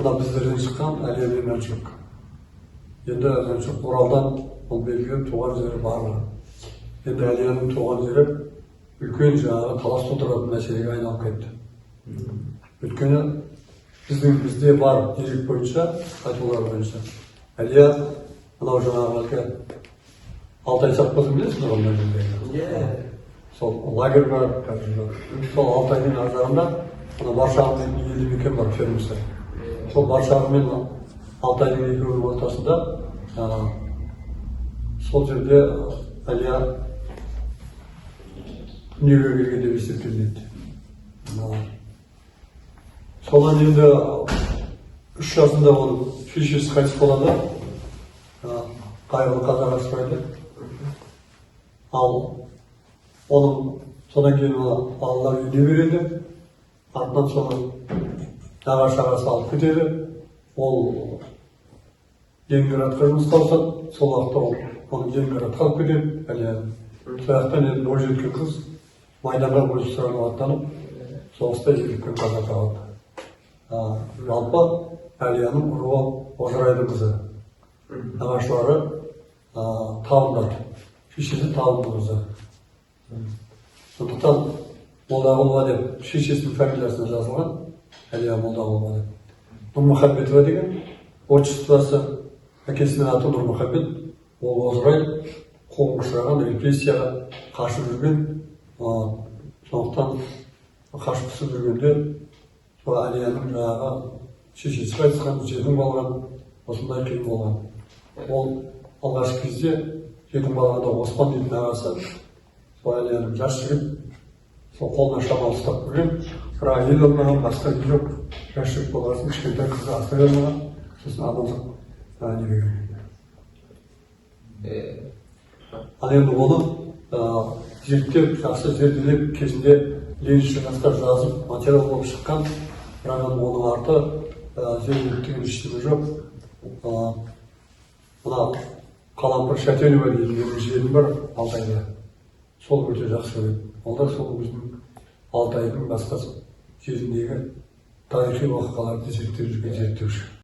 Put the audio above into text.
мына біздерден шыққан Әлия Мәншүк. Енді Мәншүк Оралдан бұл белгілі туған жері барлығы. Енді Әлияның туған жері үлкен жаңағы талас тудыратын мәселеге айналып кетті. Өйткені бізде бар дерек бойынша, айтулар бойынша, Әлия мынау жаңағы Алтай совхозын білесіңдер ғой мына жердегі? Сол лагерь бар, сол Алтайдың ар жағында мына Баршағы мен елді мекен бар, фермасы. Сол Баршағы мен Алтайдың екеуінің ортасында сол жерде Әлия дүниеге келген деп есептелінеді. Содан енді 3 жасында оның шешесі қайтыс болады, қайғылы қазаға ұшырайды. Ал оның содан кейін балалар үйіне береді, артынан соны нағашы-ағасы алып кетеді. Ол Ленинградқа жұмысқа ауысады, сол уақытта оны Ленинградқа алып кетеді. Сол жақтан енді бойжеткен қыз майданға көшіп сұранып аттанып, соғыста ерлікпен қаза табады. Жалпы Әлияның ұруы Ожырайдың қызы. Нағашылары Табындар, шешесі Табынның қызы. Сондықтан Молдағұлова деп шешесінің фамилиясына жазылған, Әлия Молдағұлова деп. Нұрмұхамбетова деген, отчествосы, әкесінің аты Нұрмұхамбет, ол Ожырай қуғынға ұшыраған, репрессияға қашып жүрген. Сондықтан қашып түсіп жүргенде сол Әлияның жаңағы шешесі қайтысқан, жетім қалған, осындай қиын болған. Ол алғашқы кезде жетім қалғанда Оспан дейтін ағасы сол Әлияның жас жігіт, сол қолына шамал ұстап көрген, бірақ әйел болмаған, басқа үй жоқ, жас жігіт болғасын, кішкентай қызды асырай алмаған, сосын амандық неге келген. Ал енді оны зерттеп, жақсы зерделеп, кезінде Лениншіл жастар жазып, материал болып шыққан, бірақ оның арты зерделеп деген ештеңе жоқ. Мына Қалампыр Шәтенова деген жерім бар Алтайда. Сол өте жақсы көреді. Ол да сол біздің Алтайдың басқа жеріндегі тарихи оқиғаларды зерттеп жүрген зерттеуші.